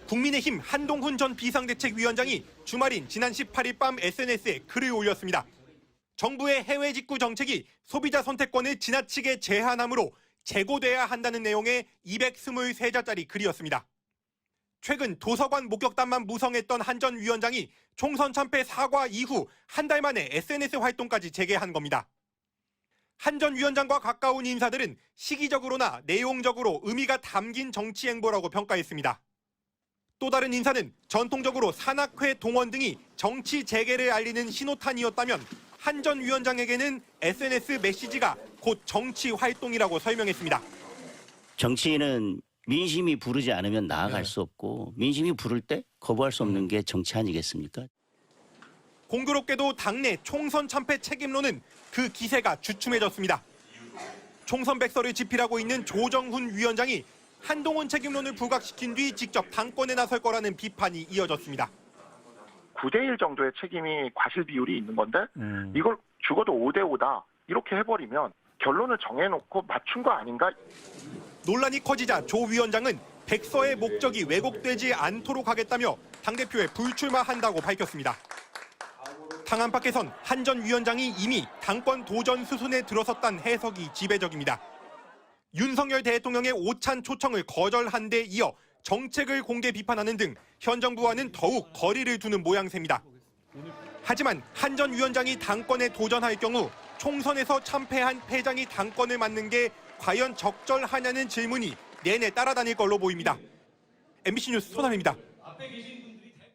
국민의힘 한동훈 전 비상대책위원장이 주말인 지난 18일 밤 SNS에 글을 올렸습니다. 정부의 해외 직구 정책이 소비자 선택권을 지나치게 제한하므로 재고돼야 한다는 내용의 223자짜리 글이었습니다. 최근 도서관 목격담만 무성했던 한 전 위원장이 총선 참패 사과 이후 한 달 만에 SNS 활동까지 재개한 겁니다. 한 전 위원장과 가까운 인사들은 시기적으로나 내용적으로 의미가 담긴 정치 행보라고 평가했습니다. 또 다른 인사는 전통적으로 산악회 동원 등이 정치 재개를 알리는 신호탄이었다면 한 전 위원장에게는 SNS 메시지가 곧 정치 활동이라고 설명했습니다. 정치인은 민심이 부르지 않으면 나아갈 수 없고 민심이 부를 때 거부할 수 없는 게 정치 아니겠습니까? 공교롭게도 당내 총선 참패 책임론은 그 기세가 주춤해졌습니다. 총선 백서를 집필하고 있는 조정훈 위원장이 한동훈 책임론을 부각시킨 뒤 직접 당권에 나설 거라는 비판이 이어졌습니다. 9대1 정도의 책임이 과실 비율이 있는 건데 이걸 죽어도 5대5다 이렇게 해버리면 결론을 정해놓고 맞춘 거 아닌가? 논란이 커지자 조 위원장은 백서의 목적이 왜곡되지 않도록 하겠다며 당대표에 불출마한다고 밝혔습니다. 당 안팎에선 한 전 위원장이 이미 당권 도전 수순에 들어섰다는 해석이 지배적입니다. 윤석열 대통령의 오찬 초청을 거절한 데 이어 정책을 공개 비판하는 등 현 정부와는 더욱 거리를 두는 모양새입니다. 하지만 한 전 위원장이 당권에 도전할 경우 총선에서 참패한 패장이 당권을 맡는 게 과연 적절하냐는 질문이 내내 따라다닐 걸로 보입니다. MBC 뉴스 손남입니다.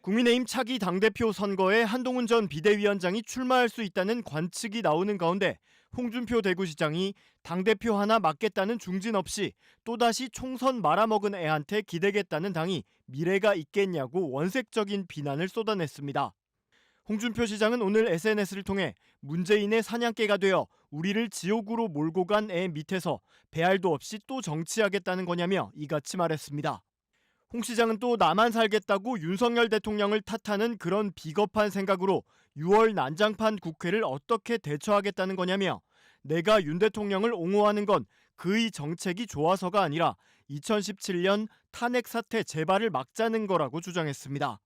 국민의힘 차기 당대표 선거에 한동훈 전 비대위원장이 출마할 수 있다는 관측이 나오는 가운데 홍준표 대구시장이 당대표 하나 맡겠다는 중진 없이 또다시 총선 말아먹은 애한테 기대겠다는 당이 미래가 있겠냐고 원색적인 비난을 쏟아냈습니다. 홍준표 시장은 오늘 SNS를 통해 문재인의 사냥개가 되어 우리를 지옥으로 몰고 간 애 밑에서 배알도 없이 또 정치하겠다는 거냐며 이같이 말했습니다. 홍 시장은 또 나만 살겠다고 윤석열 대통령을 탓하는 그런 비겁한 생각으로 6월 난장판 국회를 어떻게 대처하겠다는 거냐며 내가 윤 대통령을 옹호하는 건 그의 정책이 좋아서가 아니라 2017년 탄핵 사태 재발을 막자는 거라고 주장했습니다.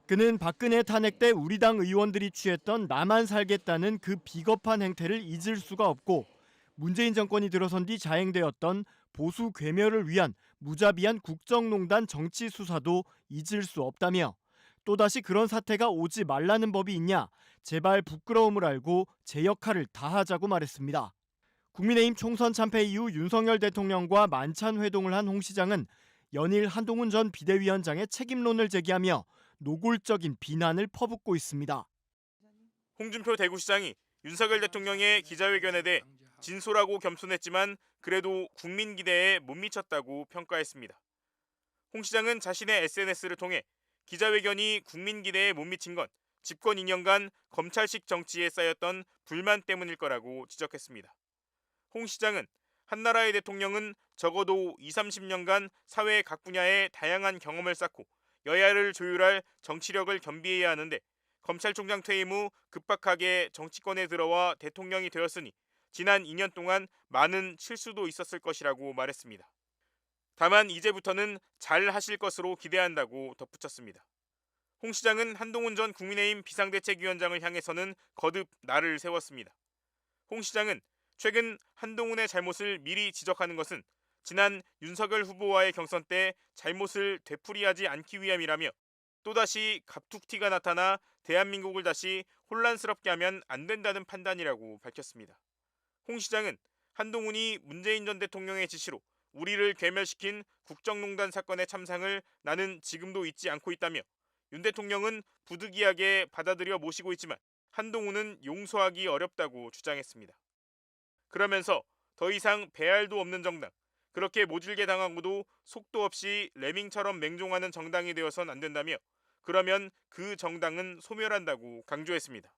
그는 박근혜 탄핵 때 우리 당 의원들이 취했던 나만 살겠다는 그 비겁한 행태를 잊을 수가 없고 문재인 정권이 들어선 뒤 자행되었던 보수 괴멸을 위한 무자비한 국정농단 정치 수사도 잊을 수 없다며 또다시 그런 사태가 오지 말라는 법이 있냐 제발 부끄러움을 알고 제 역할을 다하자고 말했습니다. 국민의힘 총선 참패 이후 윤석열 대통령과 만찬 회동을 한 홍 시장은 연일 한동훈 전 비대위원장의 책임론을 제기하며 노골적인 비난을 퍼붓고 있습니다. 홍준표 대구시장이 윤석열 대통령의 기자회견에 대해 진솔하고 겸손했지만 그래도 국민 기대에 못 미쳤다고 평가했습니다. 홍 시장은 자신의 SNS를 통해 기자회견이 국민 기대에 못 미친 건 집권 2년간 검찰식 정치에 쌓였던 불만 때문일 거라고 지적했습니다. 홍 시장은 한나라의 대통령은 적어도 20-30년간 사회 각 분야의 다양한 경험을 쌓고 여야를 조율할 정치력을 겸비해야 하는데 검찰총장 퇴임 후 급박하게 정치권에 들어와 대통령이 되었으니 지난 2년 동안 많은 실수도 있었을 것이라고 말했습니다. 다만 이제부터는 잘 하실 것으로 기대한다고 덧붙였습니다. 홍 시장은 한동훈 전 국민의힘 비상대책위원장을 향해서는 거듭 날을 세웠습니다. 홍 시장은 최근 한동훈의 잘못을 미리 지적하는 것은 지난 윤석열 후보와의 경선 때 잘못을 되풀이하지 않기 위함이라며 또다시 갑툭튀가 나타나 대한민국을 다시 혼란스럽게 하면 안 된다는 판단이라고 밝혔습니다. 홍 시장은 한동훈이 문재인 전 대통령의 지시로 우리를 괴멸시킨 국정농단 사건의 참상을 나는 지금도 잊지 않고 있다며 윤 대통령은 부득이하게 받아들여 모시고 있지만 한동훈은 용서하기 어렵다고 주장했습니다. 그러면서 더 이상 배알도 없는 정당, 그렇게 모질게 당하고도 속도 없이 레밍처럼 맹종하는 정당이 되어선 안 된다며 그러면 그 정당은 소멸한다고 강조했습니다.